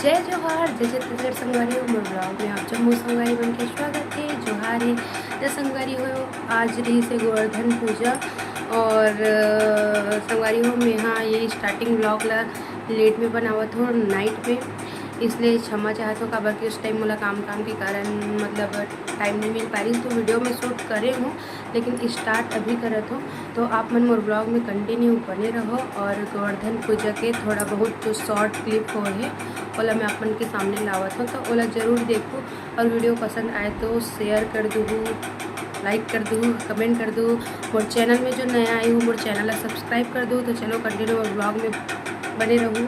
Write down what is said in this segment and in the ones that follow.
जय जोहार जय छत्तीसगढ़ संगवारी हो मोर ब्लॉग में आप जम्मू संगवारी बन के स्वागत है। जोहार है जय संगवारी हो। आज रही से गोवर्धन पूजा और संगवारी हो में हाँ ये स्टार्टिंग ब्लॉग ला लेट में बनावत हो नाइट में, इसलिए क्षमा चाहत हो काबर कि उस टाइम मोला काम के कारण मतलब टाइम नहीं मिल पा रही, तो वीडियो में शूट करे हूँ लेकिन स्टार्ट अभी करत हो। तो आप मन मोर ब्लॉग में कंटिन्यू बने रहो और गोवर्धन पूजा के थोड़ा बहुत जो शॉर्ट क्लिप हो है ओला मैं अपन के सामने लावत हूँ, तो ओला ज़रूर देखो और वीडियो पसंद आए तो शेयर कर दूँ, लाइक कर दूँ, कमेंट कर दूँ। और चैनल में जो नया आई हूँ मोर चैनल ला सब्सक्राइब कर दूँ। तो चलो कंटिन्यू और ब्लॉग में बने रहूँ।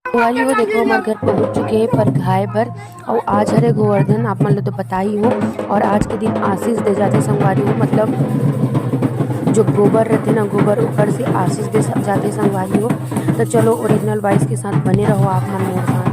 संगवारी हो देखो हमारे घर पहुंच चुके हैं पर खाए भर और आज हरे गोवर्धन आप मतलब तो पता ही हो। और आज के दिन आशीष दे जाते संगवारी हो, मतलब जो गोबर रहते ना गोबर ऊपर से आशीष दे जाते संगवारी हो। तो चलो ओरिजिनल वॉइस के साथ बने रहो आप मन मेरे साथ।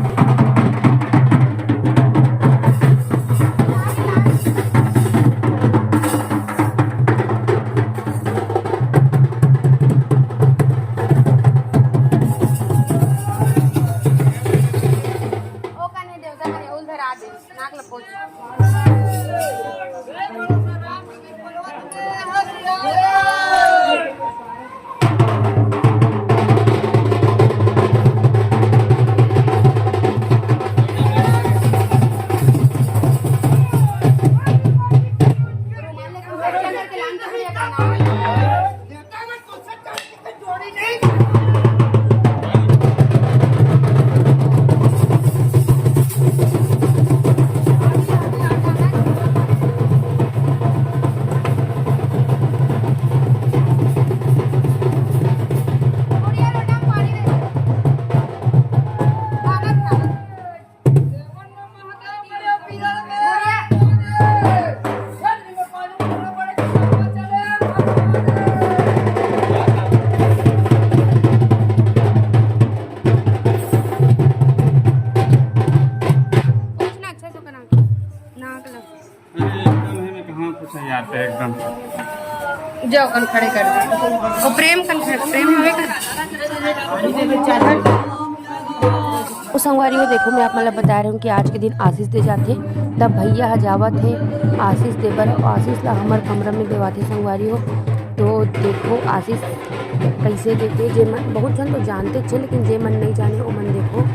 एकदम जाओ कन खड़े कर दो और प्रेम हवे उस संगवारी हो देखो मैं आप मतलब बता रही हूँ कि आज के दिन आशीष दे जाते तब भैया हजावत है आशीष देवर और आशीष ला हमारे कमरा में देवाते संगवारी हो। तो देखो आशीष कैसे देते, जे मन बहुत जन तो जानते थे लेकिन जे मन नहीं जाने वो मन देखो।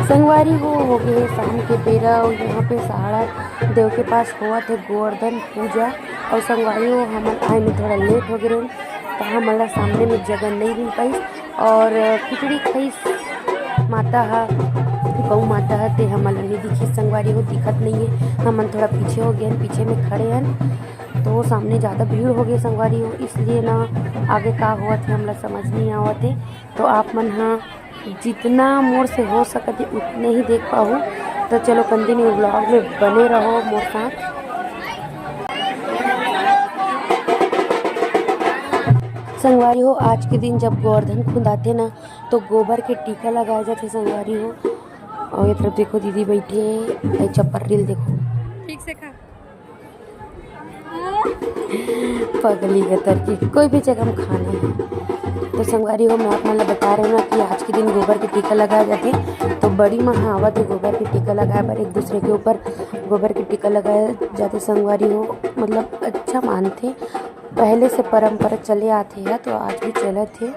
संगवारी हो गए शाम के बेरा और यहाँ पे सहारा देव के पास हुआ थे गोवर्धन पूजा। और संगवारी हो हम आए में थोड़ा लेट हो गए तो हमारा सामने में जगह नहीं मिल पाई और खिचड़ी खाई माता है गौ माता है ते हमारा नहीं दिखी संगवारी हो, दिखत नहीं है। हम थोड़ा पीछे हो गए, पीछे में खड़े हैं तो सामने ज़्यादा भीड़ हो गई संगवारी हो, इसलिए ना आगे का हुआ थे हमला समझ नहीं आवा थे। तो आप मन हाँ जितना मोर से हो सकते उतने ही देख पाओ। तो चलो कंटिन्यू ब्लॉग में बने रहो मोर साथ। संगवारी हो आज के दिन जब गोवर्धन खुदाते ना तो गोबर के टीका लगाए जाते संगवारी हो। और ये तरफ देखो दीदी बैठे चप्पर रील देखो ठीक से खा पगली के तरकी कोई भी जगह हम खाना है। तो संगवारी हो मैं आप मतलब बता रहे हो ना कि आज के दिन गोबर के टीका लगाए जाते, तो बड़ी महावत है गोबर के टीका लगाए पर एक दूसरे के ऊपर गोबर के टीका लगाए जाते संगवारी हो, मतलब अच्छा मानते पहले से परंपरा चले आते हैं तो आज भी चले थे।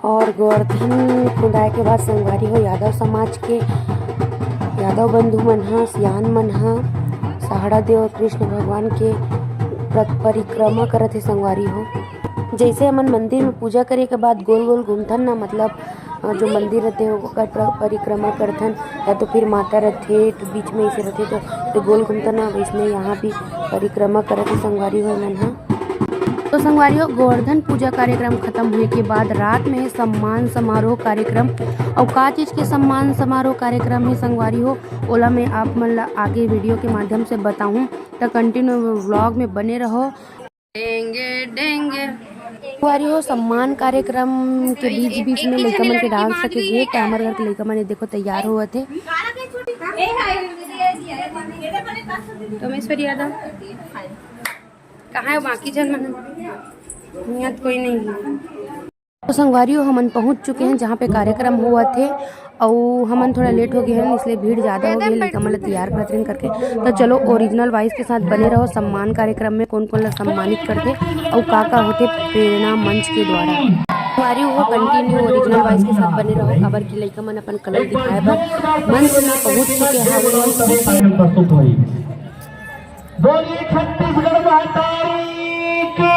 और गोवर्धन खुदाए के बाद संगवारी हो यादव समाज के यादव बंधु मन ह सियान मन ह सहाड़ा देव कृष्ण भगवान के परिक्रमा करत हे संगवारी हो। जैसे हमन मंदिर में पूजा करे के बाद गोल गोल घूमथन ना, मतलब जो मंदिर रहते ओकर परिक्रमा करथन, या तो फिर माता रहते तो बीच में ऐसे रहते तो गोल घूमथन ना, वैसने यहाँ भी परिक्रमा करत हे संगवारी हो मन ह। तो संगवारी हो गोवर्धन पूजा कार्यक्रम खत्म हुए के बाद रात में सम्मान समारोह कार्यक्रम, और का चीज़ के सम्मान समारोह कार्यक्रम है संगवारी हो ओला मैं आप मन ला आगे वीडियो के माध्यम से बताऊं, तो कंटिन्यू व्लॉग में बने रहो। डेंगे डेंगे संगवारी हो सम्मान कार्यक्रम के बीच बीच में लड़का मन के डांस सके तो हमारे घर के लड़का मन देखो तैयार हुआ थे। तोमेश्वर यादव कहाँ है, बाकी जन मन यहाँ तो कोई नहीं है। तो संगवारी हो हमन पहुंच चुके हैं जहाँ पे कार्यक्रम हुआ थे, और हमन थोड़ा लेट हो गए हैं इसलिए भीड़ ज़्यादा हो गई, लड़का मन तैयार करते करके। तो चलो ओरिजिनल वॉइस के साथ बने रहो। सम्मान कार्यक्रम में कौन कौन ला सम्मानित करते और का होते प्रेरणा मंच के द्वारा। संगवारी हो कंटिन्यू ओरिजिनल वॉइस के साथ बने रहो। खबर की लड़का मन अपन कलर दिखाए पर मंच में पहुँच चुके हैं। बोलिए छत्तीसगढ़ माता की।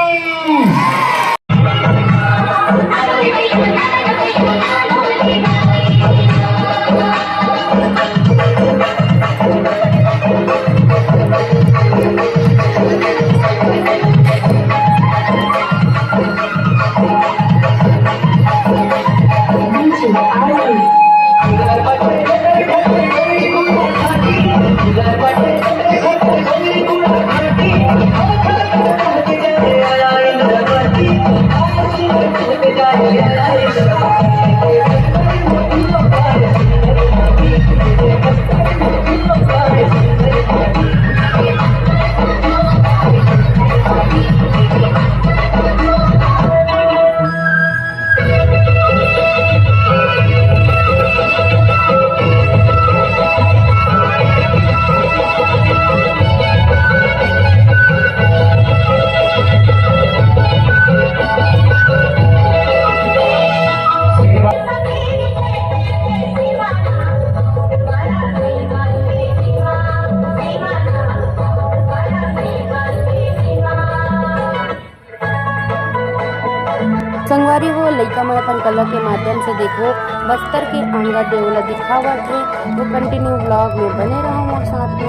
संगवारी हो लड़का मन अपन कलर के माध्यम से देखो बस्तर के आंगा देवला दिखावा थे। तो कंटिन्यू ब्लॉग में बने रहो और साथ में।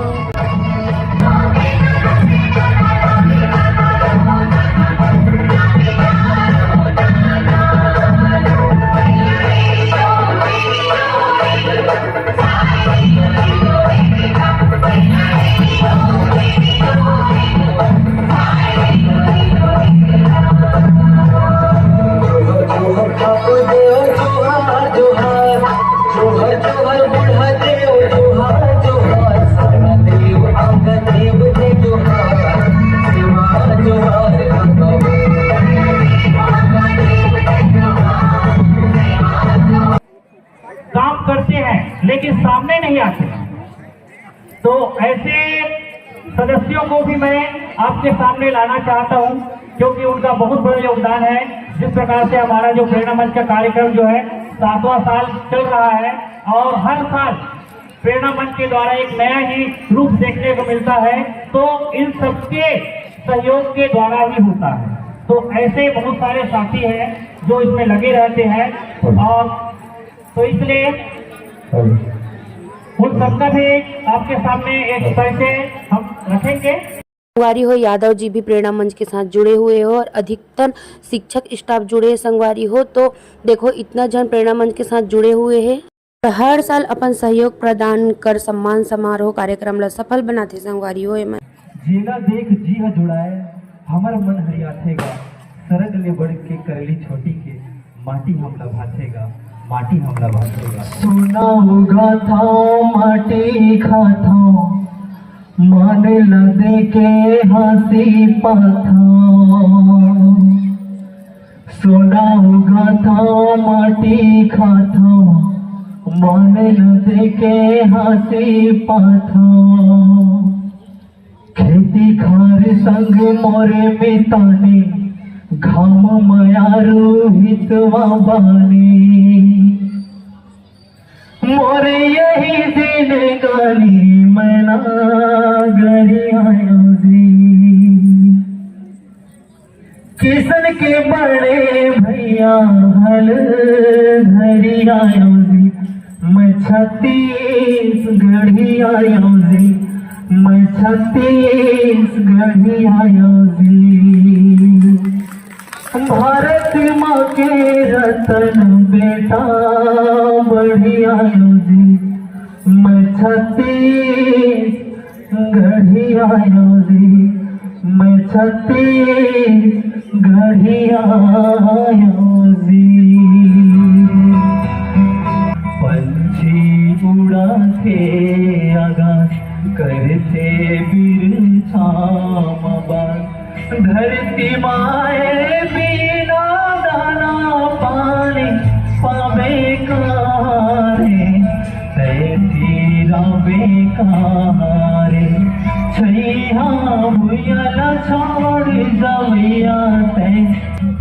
काम करते हैं लेकिन सामने नहीं आते, तो ऐसे सदस्यों को भी मैं आपके सामने लाना चाहता हूं, क्योंकि उनका बहुत बड़ा योगदान है। जिस प्रकार से हमारा जो प्रेरणा मंच का कार्यक्रम जो है 7वां साल चल रहा है, और हर साल प्रेरणा मंच के द्वारा एक नया ही रूप देखने को मिलता है, तो इन सबके सहयोग के द्वारा ही होता है। तो ऐसे बहुत सारे साथी हैं जो इसमें लगे रहते हैं, और तो इसलिए उन सबका भी आपके सामने एक परिचय हम रखेंगे। संगवारी हो यादव जी भी प्रेरणा मंच के साथ जुड़े हुए हो और अधिकतर शिक्षक स्टाफ जुड़े संगवारी हो। तो देखो इतना जन प्रेरणा मंच के साथ जुड़े हुए हैं, हर साल अपन सहयोग प्रदान कर सम्मान समारोह कार्यक्रम ला सफल बनाते संगवारी हो। जेला देख जी ह जुड़ाए हमर मन हरियाथेगा, सरग ले बढ़ के करली छोटी के माटी हमला भाथेगा, माटी हमला भाथेगा। सुना होगा था माटी खाता मान लदे के हंसी पाथा, सुना होगा था माटी खाता मान लदे के हंसी पाथा। खेती खार संग मोरे मिताने घाम मयारू हितवा बानी मोर यही दिन गानी मैना गरी आया जी किसन के बड़े भैया हल घरी आया जी मैं छत्तीसगढ़ी आया जी मैं छत्तीसगढ़ी आया जी भारत माँ के रतन बेटा बढ़ी आयो जी मैं छत्तीसगढ़ी आयो जी मैं छत्तीसगढ़ी आयो जी पंछी उड़ा के आगाज करते बिरछाम बाज धरती माए बिना दाना पानी पावे कारे तैती रवे कारे छैया भुयला छोड़ जविया तै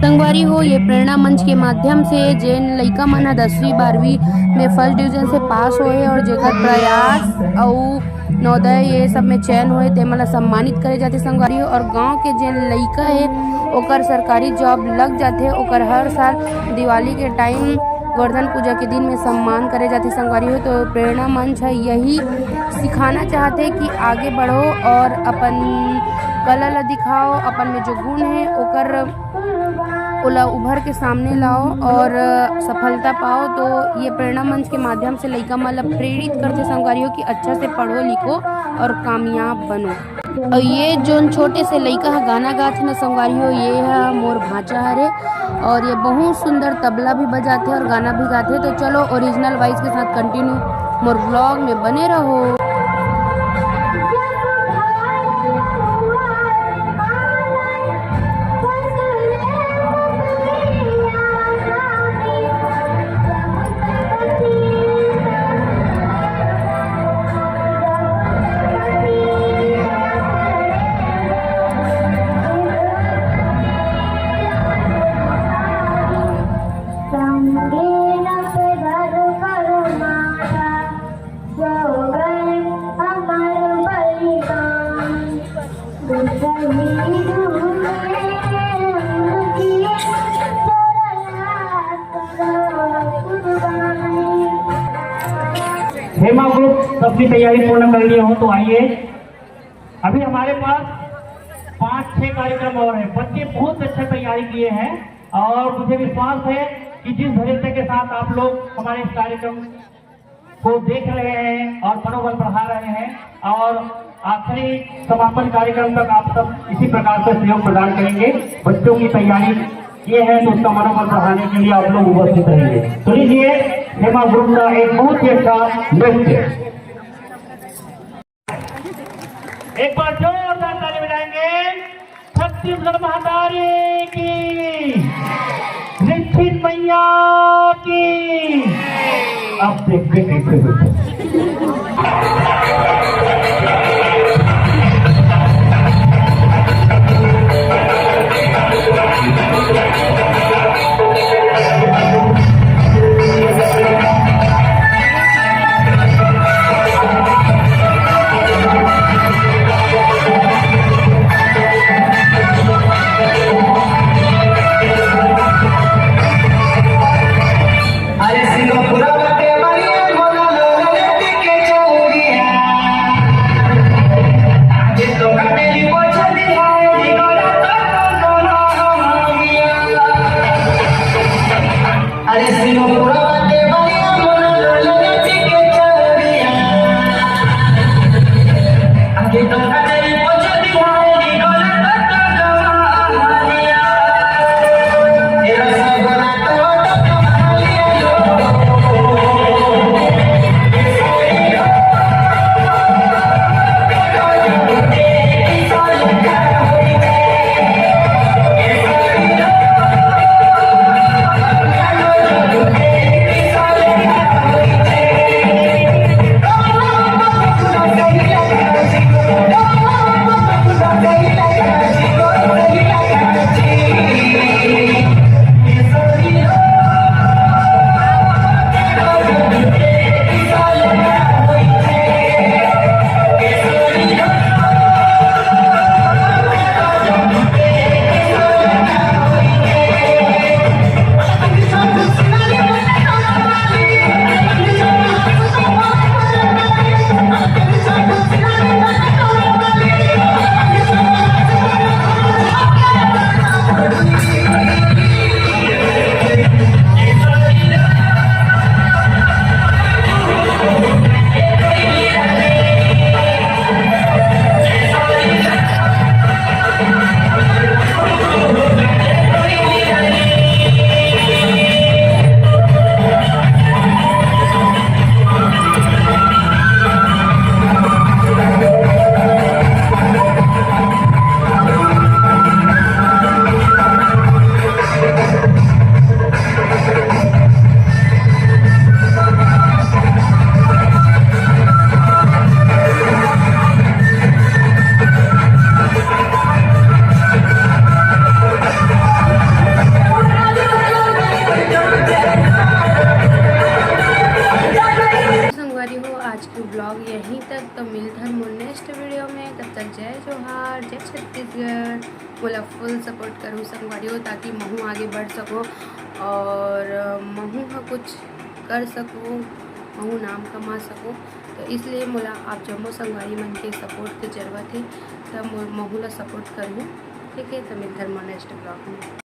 संगवारी हो ये प्रेरणा मंच के माध्यम से जैन लइका मन 10वीं 12वीं में फर्स्ट डिवीजन से पास होए और जेकर प्रयास और नवोदय ये सब में चयन होए ते मला सम्मानित करे जाते संगवारी हो। और गांव के जैन लइका है ओकर सरकारी जॉब लग जाते ओकर हर साल दिवाली के टाइम गोवर्धन पूजा के दिन में सम्मान करे जाते संगवारी हो। तो प्रेरणा मंच है यही सिखाना चाहते कि आगे बढ़ो और अपन कला ला दिखाओ, अपन में जो गुण है ओकर ओला उभर के सामने लाओ और सफलता पाओ। तो ये प्रेरणा मंच के माध्यम से लइका मन प्रेरित करते संगवारियों कि अच्छा से पढ़ो लिखो और कामयाब बनो। और ये जो छोटे से लइका है गाना गाते न संगवारियों ये है मोर भांचा हरे और ये बहुत सुंदर तबला भी बजाते और गाना भी गाते। तो चलो ओरिजिनल वॉइस के साथ कंटिन्यू मोर ब्लॉग में बने रहो। हेमा ग्रुप सबकी तैयारी पूर्ण कर लिए हो तो आइए। अभी हमारे पास 5-6 कार्यक्रम और हैं। बच्चे बहुत अच्छा तैयारी किए हैं और मुझे विश्वास है कि जिस धैर्य के साथ आप लोग हमारे इस कार्यक्रम को देख रहे हैं और मनोबल बढ़ा रहे हैं और आखिरी समापन कार्यक्रम तक आप सब इसी प्रकार से सहयोग प्रदान करेंगे। बच्चों की तैयारी ये है तो उसका मनोबल बढ़ाने के लिए आप लोग उपस्थित रहेंगे। तो लीजिए हेमा ग्रुप का एक बहुत ही अच्छा नृत्य। एक बार जोरदार ताली बजाएंगे। छत्तीसगढ़ महातारी की, निश्चित मैया की। अब देखते कैसे अरे सिंगापुरा में मारिया मोना लोग के चोरी तक तो मिलथन मोर नेक्स्ट वीडियो में। तब तक जय जोहार, जय छत्तीसगढ़। बोला फुल सपोर्ट करूँ संगवारियों ताकि महू आगे बढ़ सको और महू का कुछ कर सकूँ, महू नाम कमा सकूँ। तो इसलिए मोला आप जम्मो संगवारी मन के सपोर्ट की ज़रूरत है, तब महू ला सपोर्ट करूँ। ठीक है, तो मिलथन मोर नेक्स्ट ब्लॉग में।